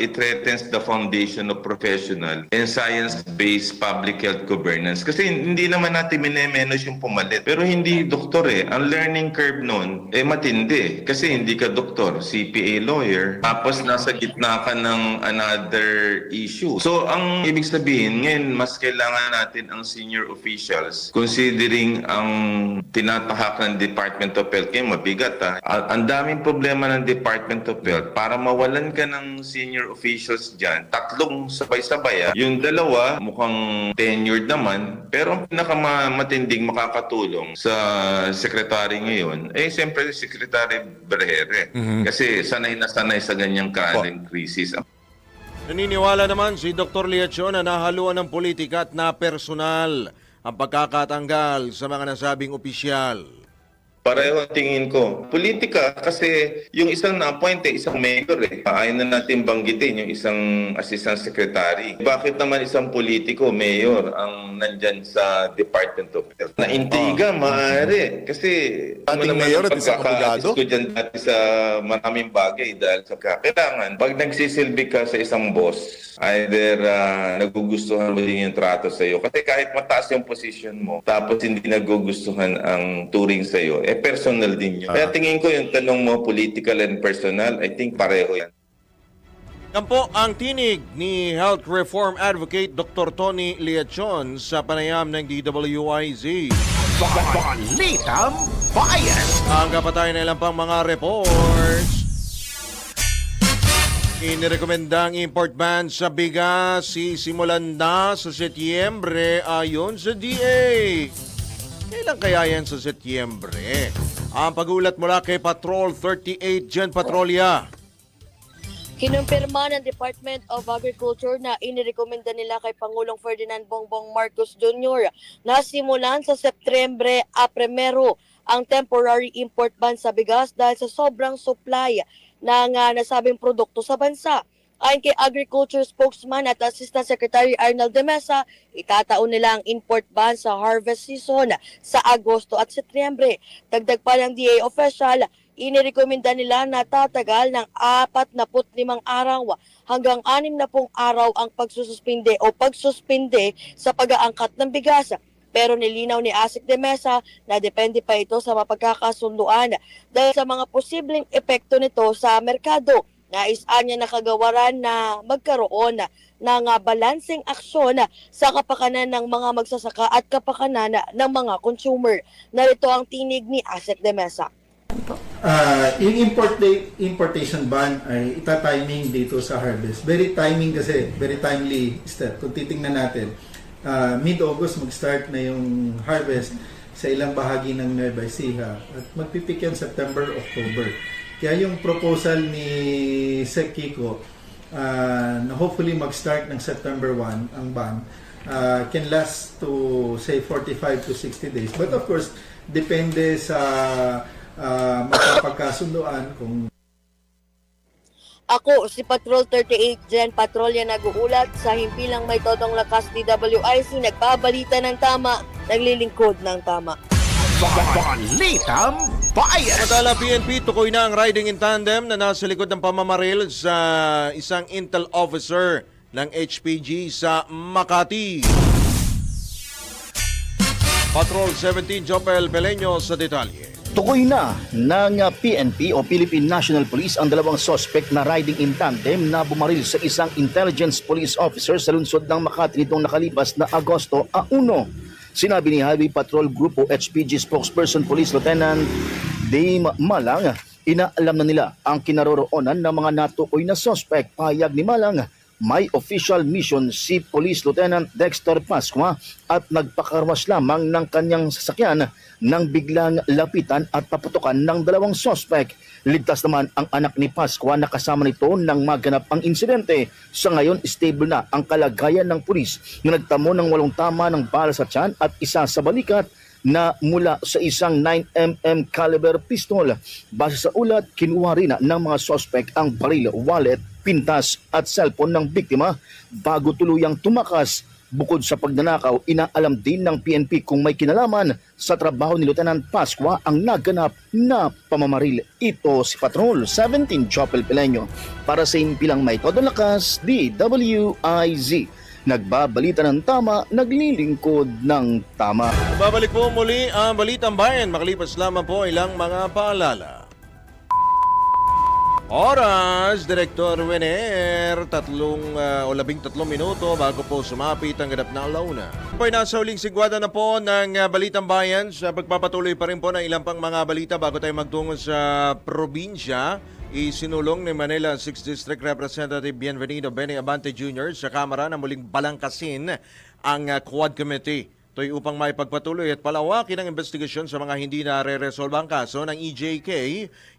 [SPEAKER 11] it threatens the foundation of professional and science-based public health governance. Kasi hindi naman natin minemenos yung pumalit. Pero hindi doktor eh. Ang learning curve nun, matindi. Kasi hindi ka doktor, CPA lawyer. Tapos nasa gitna ka ng another issue. So ang ibig sabihin, ngayon mas kailangan natin ang senior officials considering ang tinatahak ng Department of Health. Kaya mabigat ha. Ang daming problema ng Department of Health. Para mawalan ka ng senior officials dyan, tatlong sabay-sabay. Yung dalawa, mukhang tenured naman, pero ang pinakamatinding makakatulong sa secretary ngayon, siyempre si Secretary Vergere. Kasi sanay na sanay sa ganyang current crisis.
[SPEAKER 1] Naniniwala naman si Dr. Liachon na nahaluan ng politika at na personal ang pagkakatanggal sa mga nasabing opisyal.
[SPEAKER 11] Pareho ang tingin ko. Politika kasi yung isang na-appoint isang mayor eh. Ayaw na natin banggitin yung isang assistant secretary. Bakit naman isang politiko, mayor, ang nandyan sa Department of Health? Naintiga, maaari. Kasi
[SPEAKER 2] Ating mayor at isang abogado?
[SPEAKER 11] Dyan dati sa maraming bagay dahil sa kailangan. Pag nagsisilbi ka sa isang boss, either nagugustuhan mo din yung trato sa iyo. Kasi kahit mataas yung position mo, tapos hindi nagugustuhan ang turing sa iyo, personal din yun. Kaya tingin ko yung tanong mo, political and personal, I think pareho yan.
[SPEAKER 1] Yan po ang tinig ni Health Reform Advocate Dr. Tony Liachon sa panayam ng DWIZ.
[SPEAKER 2] Balitang Bayan.
[SPEAKER 1] Ang kapatay na ilang pang mga reports. Inirekomendang import ban sa bigas sisimulan na sa Setyembre ayon sa DA. Kailan kaya yan sa Setyembre? Ang pagulat mula kay Patrol 38 Jen Patrolya.
[SPEAKER 12] Kinumpirma ng Department of Agriculture na inirekomenda nila kay Pangulong Ferdinand Bongbong Marcos Jr. na simulan sa Setyembre 1 ang temporary import ban sa bigas dahil sa sobrang supply ng nasabing produkto sa bansa. Ayon kay Agriculture Spokesman at Assistant Secretary Arnel de Mesa, itataon nila ang import ban sa harvest season sa Agosto at Setyembre. Dagdag pa ng DA official, inirekomenda nila na tatagal ng 45 araw hanggang 60 araw ang pagsususpinde o pagsuspinde sa pag-aangkat ng bigas. Pero nilinaw ni Asik de Mesa na depende pa ito sa mapagkakasunduan dahil sa mga posibleng epekto nito sa merkado. Nais-an niya nakagawaran na magkaroon ng balancing aksyon sa kapakanan ng mga magsasaka at kapakanan ng mga consumer. Narito ang tinig ni Asik de Mesa.
[SPEAKER 13] Yung importation ban ay ita-timing dito sa harvest. Very timely step. Kung titingnan natin, mid-August mag-start na yung harvest sa ilang bahagi ng Nueva Ecija at magpipik yan September, October. Kaya yung proposal ni Sec Kiko na hopefully mag-start ng September 1 ang ban can last to say 45 to 60 days. But of course, depende sa magpapagkasunduan kung
[SPEAKER 12] Ako, si Patrol 38 Jen Patrolya nag-uulat sa himpilang may todong lakas DWIC, nagbabalita ng tama, naglilingkod ng tama.
[SPEAKER 2] Balitang Bayan!
[SPEAKER 1] Samantala, PNP tukoy na ang riding in tandem na nasa likod ng pamamaril sa isang intel officer ng HPG sa Makati. Patrol 17, Jopel Beleño sa detalye.
[SPEAKER 7] Tukoy na ng PNP o Philippine National Police ang dalawang suspect na riding in tandem na bumaril sa isang intelligence police officer sa lungsod ng Makati nitong nakalipas na Agosto 1. Sinabi ni Highway Patrol Group o HPG spokesperson Police Lieutenant Dame Malang, inaalam na nila ang kinaroroonan ng mga natukoy na suspect. Pahayag ni Malang, may official mission si Police Lieutenant Dexter Pascua at nagpakarwas lamang ng kanyang sasakyan nang biglang lapitan at paputukan ng dalawang suspect. Ligtas naman ang anak ni Pascua na kasama nito nang maganap ang insidente. Sa ngayon, stable na ang kalagayan ng pulis na nagtamo ng 8 tama ng bala sa tiyan at isa sa balikat na mula sa isang 9mm caliber pistol. Base sa ulat, kinuha rin ng mga suspect ang baril, wallet, pintas at cellphone ng biktima bago tuluyang tumakas. Bukod sa pagnanakaw, inaalam din ng PNP kung may kinalaman sa trabaho ni Lieutenant Pascua ang naganap na pamamaril. Ito si Patrol 17 Jopel Beleño para sa impilang may todong lakas, DWIZ. Nagbabalita ng tama, naglilingkod ng tama.
[SPEAKER 1] Babalik po muli ang Balitang Bayan. Makalipas lamang po ilang mga paalala. Oras, Director Wener, 13 minuto bago po sumapit ang ganap na alauna. Po ay nasa uling sigwada na po ng Balitang Bayan sa pagpapatuloy pa rin po ng ilang pang mga balita bago tayo magtungo sa probinsya. Isinulong ni Manila 6th District Representative Bienvenido Benny Abante Jr. sa Kamara na muling balangkasin ang Quad Committee. Ito'y upang maipagpatuloy at palawakin ang investigasyon sa mga hindi na re-resolve ang kaso ng EJK,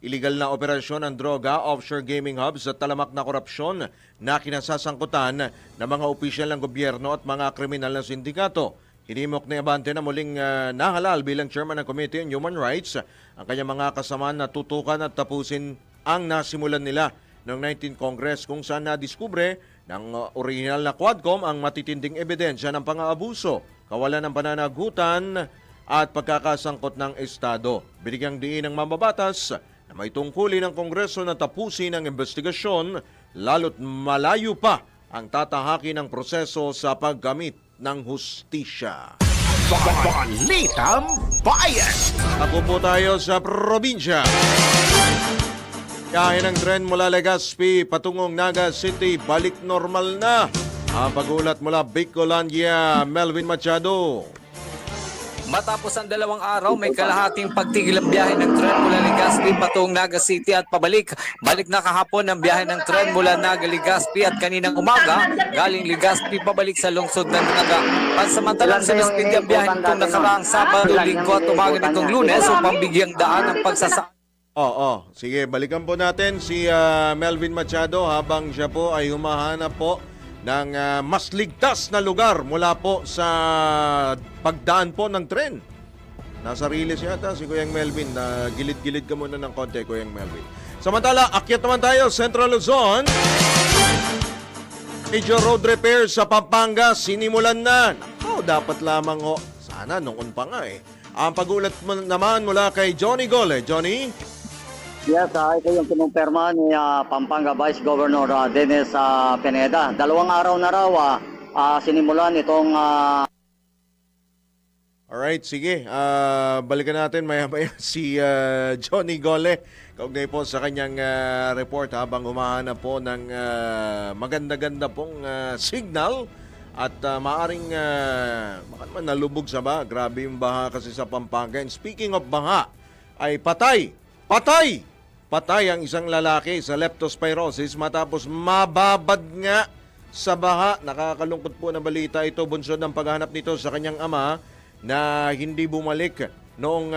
[SPEAKER 1] illegal na operasyon ng droga, offshore gaming hubs at talamak na korupsyon na kinasasangkutan ng mga opisyal ng gobyerno at mga kriminal na sindikato. Hinimok ni Abante na muling nahalal bilang chairman ng Committee on Human Rights ang kanyang mga kasamaan na tutukan at tapusin ang nasimulan nila noong 19 Congress kung saan nadiskubre ng original na Quadcom ang matitinding ebidensya ng pang-aabuso, kawalan ng pananagutan at pagkakasangkot ng Estado. Binigyang diin ng mambabatas na may tungkulin ng Kongreso na tapusin ang investigasyon lalo't malayo pa ang tatahaki ng proseso sa paggamit ng hustisya.
[SPEAKER 2] Balitang Bayan!
[SPEAKER 1] Ako po tayo sa probinsya. Kahin ng tren mula Legazpi patungong Naga City, balik normal na. Ang pag-ulat mula Bicolandia, Melvin Machado.
[SPEAKER 14] Matapos ang 2 araw, may kalahating pagtigil ang biyahe ng tren mula Legazpi patungong Naga City at pabalik. Balik na kahapon ang biyahe ng tren mula Naga Legazpi at kaninang umaga, galing Legazpi pabalik sa lungsod ng Naga. Pansamantalang sa Speed ang biyahe nitong nakaraang Sabado, Linggo at umaga nitong Lunes upang bigyang daan ang pagsasakay.
[SPEAKER 1] Sige, balikan po natin si Melvin Machado habang siya po ay humahanap po ng mas ligtas na lugar mula po sa pagdaan po ng tren. Nasa riles yata si Kuyang Melvin. Gilid-gilid ka muna ng konti, Kuyang Melvin. Samantala, akyat naman tayo, Central Luzon. Major road repair sa Pampanga sinimulan na. Nako, dapat lamang ho. Sana noon pa nga eh. Ang pag-ulat naman mula kay Johnny Gole. Johnny?
[SPEAKER 15] Yes, ito yung kinumpirma ni Pampanga Vice Governor Dennis Pineda. 2 araw na raw sinimulan itong
[SPEAKER 1] Alright, sige. Balikan natin maya-maya si Johnny Gole. Kaugnay po sa kanyang report habang humahanap po ng maganda-ganda pong signal at maaring baka naman nalubog sa baha. Grabe yung baha kasi sa Pampanga. And speaking of baha, ay patay ang isang lalaki sa leptospirosis matapos mababad nga sa baha. Nakakalungkot po na balita ito, bunsod ng paghahanap nito sa kanyang ama na hindi bumalik noong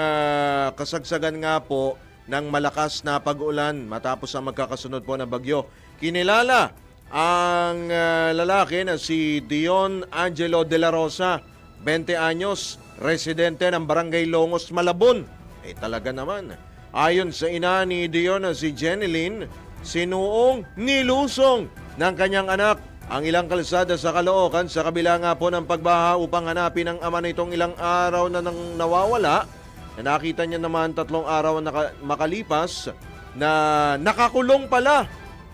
[SPEAKER 1] kasagsagan nga po ng malakas na pag-ulan matapos ang magkakasunod po na bagyo. Kinilala ang lalaki na si Dion Angelo de la Rosa, 20 anyos, residente ng Barangay Longos, Malabon. Talaga naman. Ayon sa ina ni Dion na si Jeneline, sinuong nilusong ng kanyang anak ang ilang kalsada sa Caloocan sa kabila nga po ng pagbaha upang hanapin ang ama nitong ilang araw na nang nawawala. Nakita niya naman 3 araw na makalipas na nakakulong pala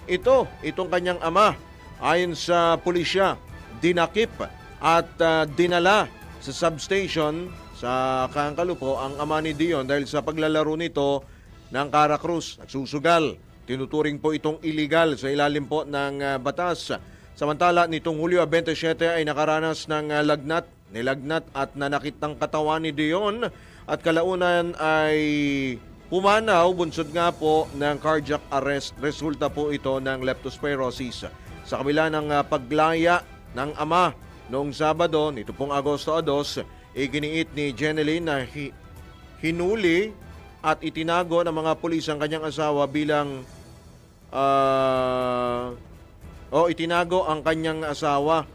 [SPEAKER 1] itong kanyang ama. Ayon sa pulisya, dinakip at dinala sa substation sa Kangkalupo ang ama ni Dion dahil sa paglalaro nito ng Caracruz. Nagsusugal. Tinuturing po itong illegal sa ilalim po ng batas. Samantala, nitong Hulyo 27 ay nakaranas ng nilagnat at nanakit ng katawan ni Dion at kalaunan ay pumanaw, bunsod nga po ng cardiac arrest. Resulta po ito ng leptospirosis. Sa kabila ng paglaya ng ama noong Sabado, nito pong Agosto 2, iginiit ni Jeneline na hinuli at itinago ng mga pulis ang kanyang asawa bilang itinago ang kanyang asawa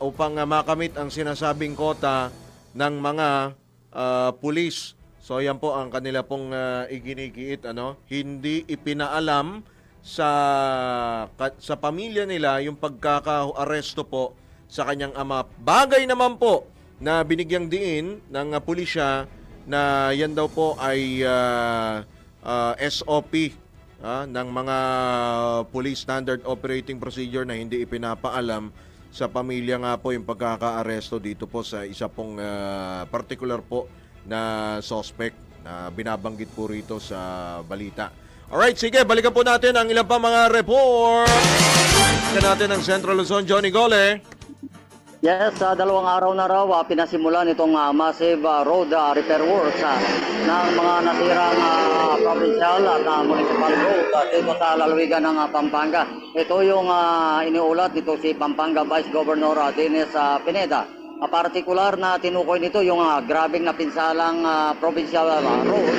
[SPEAKER 1] upang makamit ang sinasabing kota ng mga pulis. So yan po ang kanila pong iginigiit. Hindi ipinaalam sa pamilya nila yung pagkaka-aresto po sa kanyang ama. Bagay naman po na binigyang diin ng pulisya na yan daw po ay SOP ng mga Police Standard Operating Procedure na hindi ipinapaalam sa pamilya nga po yung pagkaka-aresto dito po sa isa pong particular po na suspect na binabanggit po rito sa balita. Alright, sige, balikan po natin ang ilang pa mga report. Balikan natin ang Central Luzon, Johnny Gole.
[SPEAKER 15] Yes, 2 araw na raw pinasimulan itong massive road repair works ng mga nasirang provincial at municipal road dito sa lalawigan ng Pampanga. Ito yung iniulat nito si Pampanga Vice Governor Dennis Pineda. Partikular na tinukoy nito yung grabing napinsalang provincial road.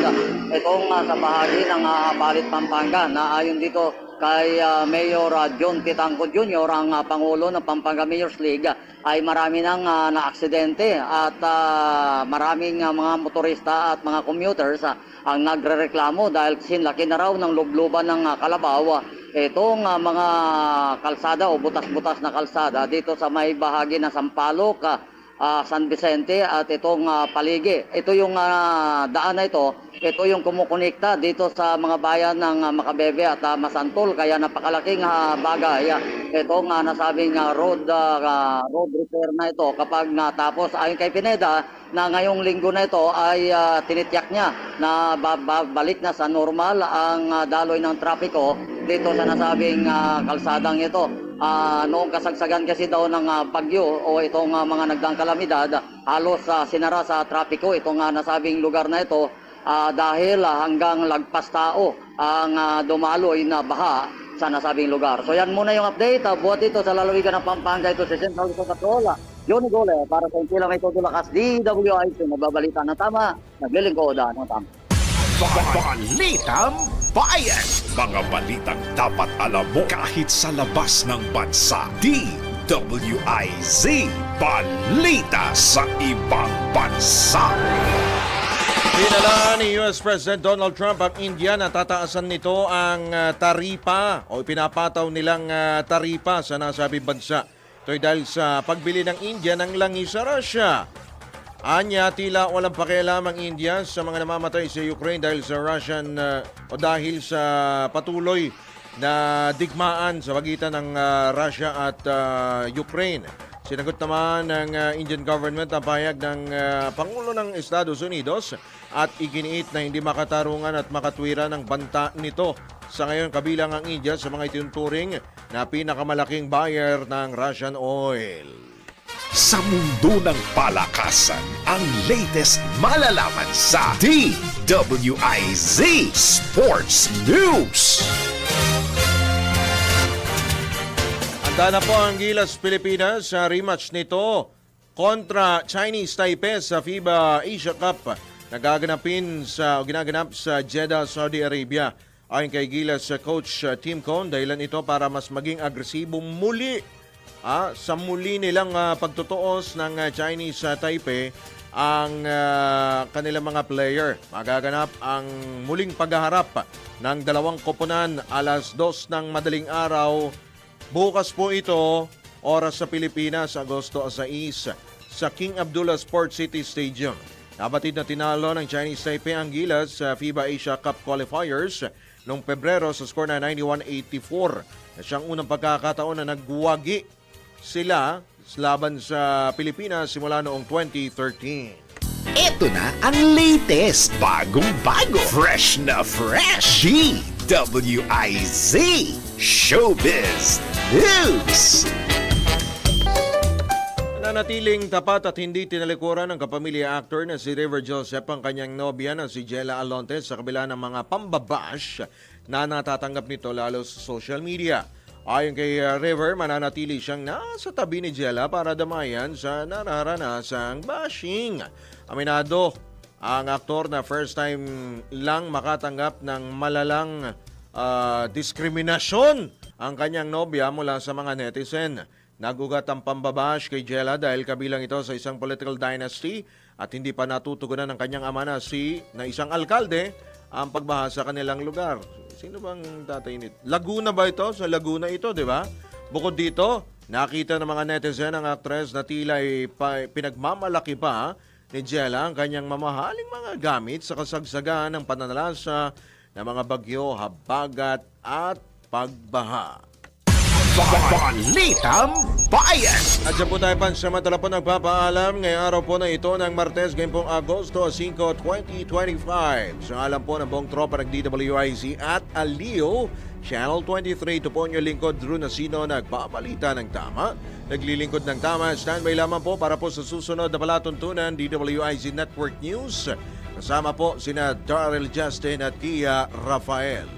[SPEAKER 15] Itong sa bahagi ng Balit, Pampanga na ayon dito kay Mayor John Titangco Jr., ang Pangulo ng Pampanga Mayor's League, ay marami nang na-aksidente at maraming mga motorista at mga commuters ang nagrereklamo dahil sinlaki na raw ng lubluban ng kalabaw itong mga kalsada o butas-butas na kalsada dito sa may bahagi ng Sampaloc, San Vicente at itong Paligi. Ito yung daan na ito yung kumukonekta dito sa mga bayan ng Macabebe at Masantol, kaya napakalaking bagay itong nasabing road repair na ito kapag natapos. Ayon kay Pineda na ngayong linggo na ito ay tinityak niya na balik na sa normal ang daloy ng trapiko dito sa nasabing kalsadang ito. Noong kasagsagan kasi daw ng bagyo o itong mga nagdaang kalamidad, halos sinara sa trapiko itong nasabing lugar na ito dahil hanggang lagpas tao ang dumaloy na baha sa nasabing lugar. So yan muna yung update. Buhat ito sa lalawigan ng Pampanga, ito sa Central Luzon Patrola. Johnny Gole para sa Intila May Tutulakas DWIC. Nababalita ng tama, naglilingkod ng tama.
[SPEAKER 2] Balitang Bayan. Mga balitang dapat alam mo kahit sa labas ng bansa. DWIZ. Balita sa ibang bansa.
[SPEAKER 1] Pinala ni US President Donald Trump ang India na tataasan nito ang taripa o pinapataw nilang taripa sa nasabing bansa. Ito'y dahil sa pagbili ng India ng langis sa Russia. Anya, tila walang pakialam ang India sa mga namamatay sa Ukraine dahil sa Russian o dahil sa patuloy na digmaan sa pagitan ng Russia at Ukraine. Sinagot naman ng Indian government ang pahayag ng Pangulo ng Estados Unidos at iginiit na hindi makatarungan at makatwira ng banta nito. Sa ngayon, kabilang ang India sa mga itinuturing na pinakamalaking buyer ng Russian oil.
[SPEAKER 2] Sa mundo ng palakasan, ang latest malalaman sa DWIZ Sports News.
[SPEAKER 1] Handa na po ang Gilas Pilipinas sa rematch nito kontra Chinese Taipei sa FIBA Asia Cup na ginaganap sa Jeddah, Saudi Arabia. Ayon kay Gilas coach Tim Cone, dahilan ito para mas maging agresibo muli sa muli nilang pagtutuos ng Chinese Taipei ang kanilang mga player. Magaganap ang muling paghaharap ng dalawang koponan alas 2 ng madaling araw. Bukas po ito, oras sa Pilipinas, Agosto 6 sa King Abdullah Sports City Stadium. Nabatid na tinalo ng Chinese Taipei ang Gilas sa FIBA Asia Cup Qualifiers noong Pebrero sa score na 91-84. Na siyang unang pagkakataon na nagwagi sila laban sa Pilipinas simula noong 2013.
[SPEAKER 2] Ito na ang latest, bagong-bago, fresh na fresh, DWIZ Showbiz News.
[SPEAKER 1] Nanatiling tapat at hindi tinalikuran ng kapamilya actor na si River Joseph ang kanyang nobya na si Jella Alonte sa kabila ng mga pambabash na natatanggap nito lalo sa social media. Ayon kay River, mananatili siyang nasa tabi ni Jella para damayan sa nararanasang bashing. Aminado ang aktor na first time lang makatanggap ng malalang diskriminasyon ang kanyang nobya mula sa mga netizen. Nagugat ang pambabash kay Jella dahil kabilang ito sa isang political dynasty at hindi pa natutugunan ng kanyang ama na isang alkalde ang pagbaha sa kanilang lugar. Sino bang tatay nito? Laguna ba ito? Sa Laguna ito, di ba? Bukod dito, nakita ng mga netizen ang actress na tila pinagmamalaki pa ni Jella ang kanyang mamahaling mga gamit sa kasagsagan ng pananalasa ng mga bagyo, habagat at pagbaha.
[SPEAKER 2] Balitang Bayan.
[SPEAKER 1] At dyan po tayo pansamantala po nagpapaalam ngayong araw po na ito ng Martes ngayong pong Agosto 5, 2025. Sa alam po ng buong tropa ng DWIZ at Alio, Channel 23. Ito po yung lingkod Drew Nasino nagpabalita ng tama. Naglilingkod ng tama. Standby lamang po para po sa susunod na palatuntunan DWIZ Network News. Kasama po sina Darrell Justin at Kia Rafael.